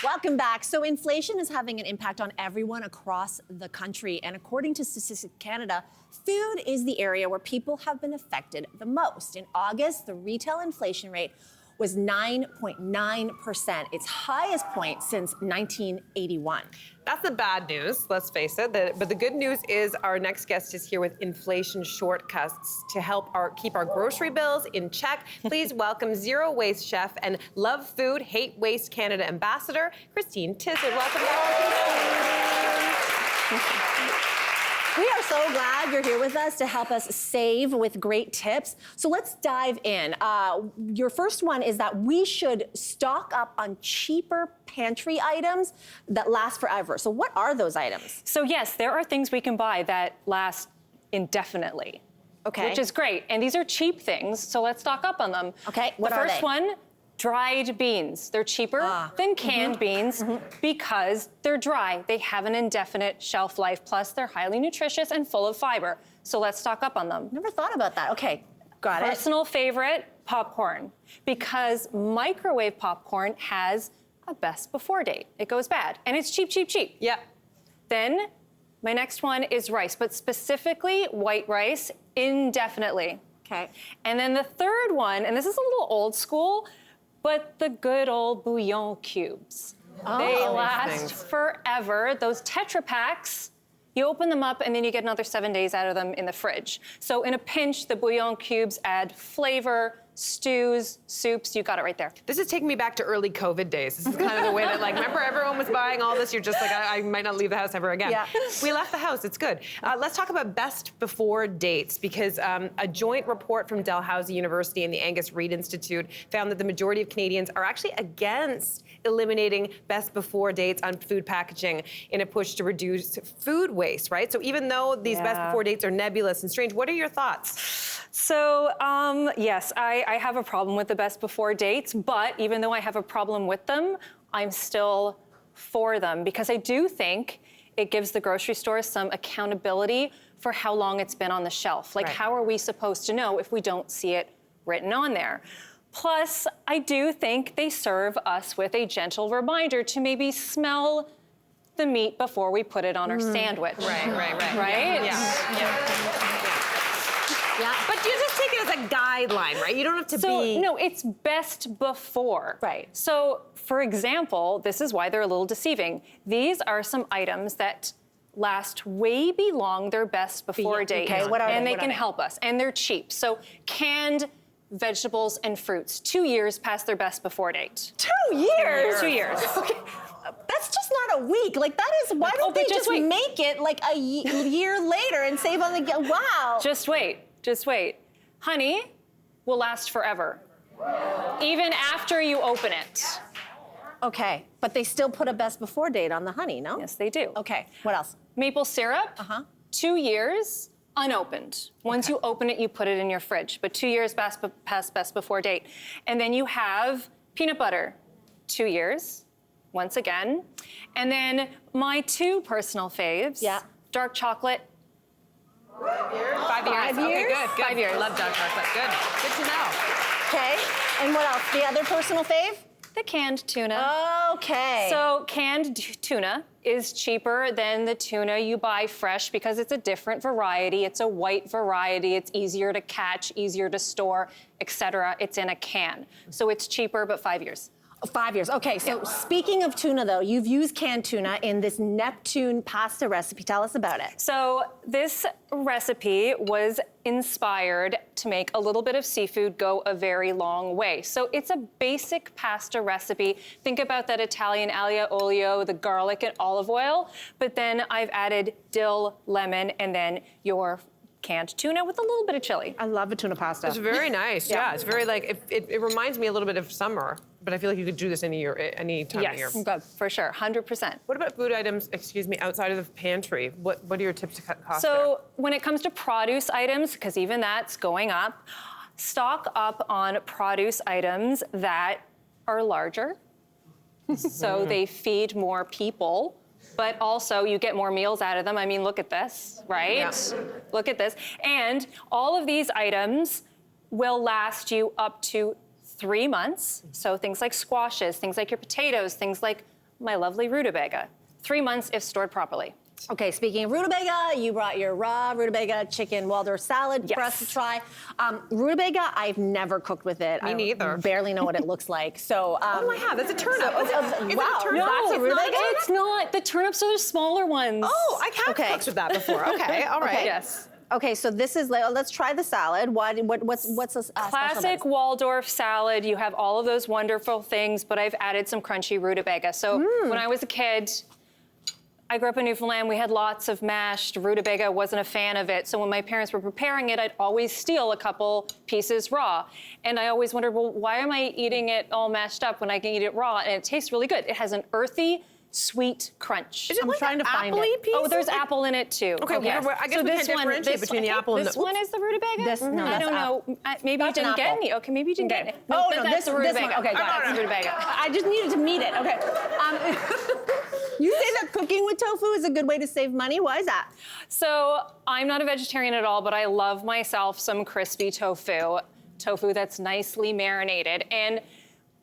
Welcome back. So inflation is having an impact on everyone across the country. And according to Statistics Canada, food is the area where people have been affected the most. In August, the retail inflation rate was 9.9%, its highest point since 1981. That's the bad news, let's face it. But the good news is our next guest is here with inflation shortcuts to help keep our grocery bills in check. Please welcome Zero Waste Chef and Love Food, Hate Waste Canada Ambassador, Christine Tizzard. Welcome back. We are so glad you're here with us to help us save with great tips. So let's dive in. Your first one is that we should stock up on cheaper pantry items that last forever. So what are those items? So yes, there are things we can buy that last indefinitely. Okay. Which is great. And these are cheap things, so let's stock up on them. Okay, what are they? The first one, dried beans. They're cheaper than canned beans because they're dry. They have an indefinite shelf life, plus they're highly nutritious and full of fiber. So let's stock up on them. Never thought about that. Okay, got it. Personal favorite, popcorn. Because microwave popcorn has a best before date. It goes bad, and it's cheap, cheap, cheap. Yep. Then my next one is rice, but specifically white rice indefinitely. Okay. And then the third one, and this is a little old school, but the good old bouillon cubes. They last forever. Those Tetra Packs, you open them up and then you get another 7 days out of them in the fridge. So in a pinch, the bouillon cubes add flavor, stews, soups, you got it right there. This is taking me back to early COVID days. This is kind of the way that, like, remember everyone was buying all this? You're just like, I might not leave the house ever again. Yeah. We left the house, it's good. Let's talk about best before dates, because a joint report from Dalhousie University and the Angus Reid Institute found that the majority of Canadians are actually against eliminating best before dates on food packaging in a push to reduce food waste, right? So even though these best before dates are nebulous and strange, what are your thoughts? So, yes, I have a problem with the best before dates, but even though I have a problem with them, I'm still for them because I do think it gives the grocery stores some accountability for how long it's been on the shelf. Like, how are we supposed to know if we don't see it written on there? Plus, I do think they serve us with a gentle reminder to maybe smell the meat before we put it on our sandwich. Right? Right? Yeah. But you just take it as a guideline, right? You don't have to be... No, it's best before. Right. So, for example, this is why they're a little deceiving. These are some items that last way beyond their best before date. Okay, what are and they? they can help us, and they're cheap. So, canned vegetables and fruits, 2 years past their best before date. 2 years? 2 years. Okay. That's just not a week. Like, that is, why don't they just make it like a year later and save on the, wow. Just wait. Honey will last forever, even after you open it. Okay, but they still put a best before date on the honey, no? Yes, they do. Okay, what else? Maple syrup, 2 years unopened. Once you open it, you put it in your fridge, but 2 years past best before date. And then you have peanut butter, 2 years, once again. And then my two personal faves, dark chocolate, 5 years. 5 years? Okay, good. 5 years. Love dark chocolate. Good to know. Okay, and what else? The other personal fave? the canned tuna. Okay. So canned tuna is cheaper than the tuna you buy fresh because it's a different variety. It's a white variety. It's easier to catch, easier to store, etc. It's in a can. So it's cheaper, but 5 years. 5 years. Okay, so speaking of tuna, though, you've used canned tuna in this Neptune pasta recipe. Tell us about it. So this recipe was inspired to make a little bit of seafood go a very long way. So it's a basic pasta recipe. Think about that Italian aglio olio, the garlic and olive oil, but then I've added dill, lemon, and then your canned tuna with a little bit of chili. I love a tuna pasta. It's very nice. Yeah, it's very like it reminds me a little bit of summer, but I feel like you could do this any time of year. Yes, good, for sure, 100%. What about food items, outside of the pantry? What are your tips to cut costs So when it comes to produce items, because even that's going up, stock up on produce items that are larger, so they feed more people. But also, you get more meals out of them. I mean, look at this, right? Yeah. Look at this. And all of these items will last you up to 3 months. So things like squashes, things like your potatoes, things like my lovely rutabaga. 3 months if stored properly. Okay, speaking of rutabaga, you brought your raw rutabaga chicken Waldorf salad for us to try. Rutabaga, I've never cooked with it. Me neither. I barely know what it looks like. So, What do I have? That's a turnip. Is it a wow, turnip? that's a rutabaga? It's not. The turnips are the smaller ones. Oh, I have cooked with that before. Okay, all right. Okay. Yes. Okay, so this is, let's try the salad. What's this Classic Waldorf salad. You have all of those wonderful things, but I've added some crunchy rutabaga. So when I was a kid, I grew up in Newfoundland. We had lots of mashed rutabaga. Wasn't a fan of it. So when my parents were preparing it, I'd always steal a couple pieces raw. And I always wondered, well, why am I eating it all mashed up when I can eat it raw? And it tastes really good. It has an earthy, sweet crunch. Is it like trying to find it. piece? Oh, there's apple in it too. Okay, I guess we can't differentiate between the apple and the... This one is the rutabaga? No, I that's don't know. Maybe you That's an didn't get apple. any. Okay, maybe you didn't get any. Oh, no, that's this the one. rutabaga. Okay, got That's the rutabaga. I just needed to meet it. Okay. You say that cooking with tofu is a good way to save money. Why is that? So I'm not a vegetarian at all, but I love myself some crispy tofu. Tofu that's nicely marinated. And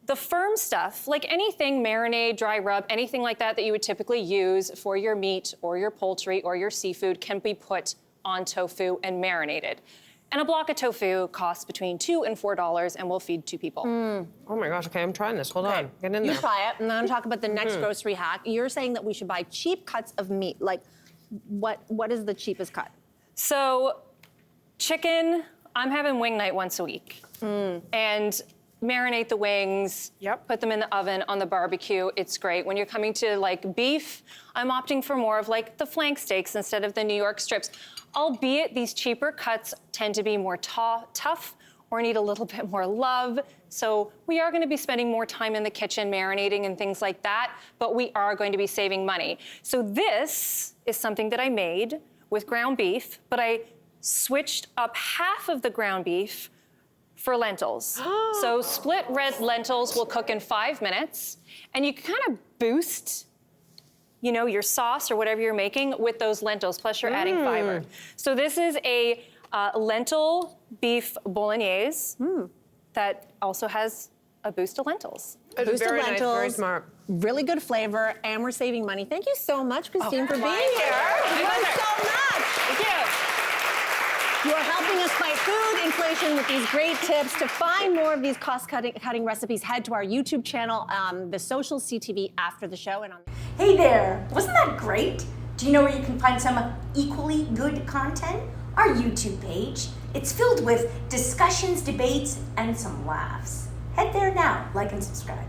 the firm stuff, like anything, marinade, dry rub, anything like that that you would typically use for your meat or your poultry or your seafood can be put on tofu and marinated. And a block of tofu costs between $2 and $4 and will feed 2 people. Oh my gosh, okay, I'm trying this. Hold on, get in You there. try it, and then I'm talking about the next grocery hack. You're saying that we should buy cheap cuts of meat. Like, what is the cheapest cut? So chicken, I'm having wing night once a week. And marinate the wings, put them in the oven on the barbecue. It's great. When you're coming to like beef, I'm opting for more of like the flank steaks instead of the New York strips. Albeit these cheaper cuts tend to be more tough or need a little bit more love. So we are going to be spending more time in the kitchen marinating and things like that, but we are going to be saving money. So this is something that I made with ground beef, but I switched up half of the ground beef for lentils. So split red lentils will cook in 5 minutes, and you can kind of boost your sauce or whatever you're making with those lentils, plus you're adding fiber. So this is a lentil beef bolognese that also has a boost of lentils. Boost of Very lentils, nice, very smart. really good flavor, and we're saving money. Thank you so much, Christine, for being here. Thank you so much. Thank you. You're helping us fight food inflation with these great tips. To find more of these cost-cutting recipes, head to our YouTube channel, the Social CTV, after the show. And on. Hey there! Wasn't that great? Do you know where you can find some equally good content? Our YouTube page. It's filled with discussions, debates, and some laughs. Head there now, like and subscribe.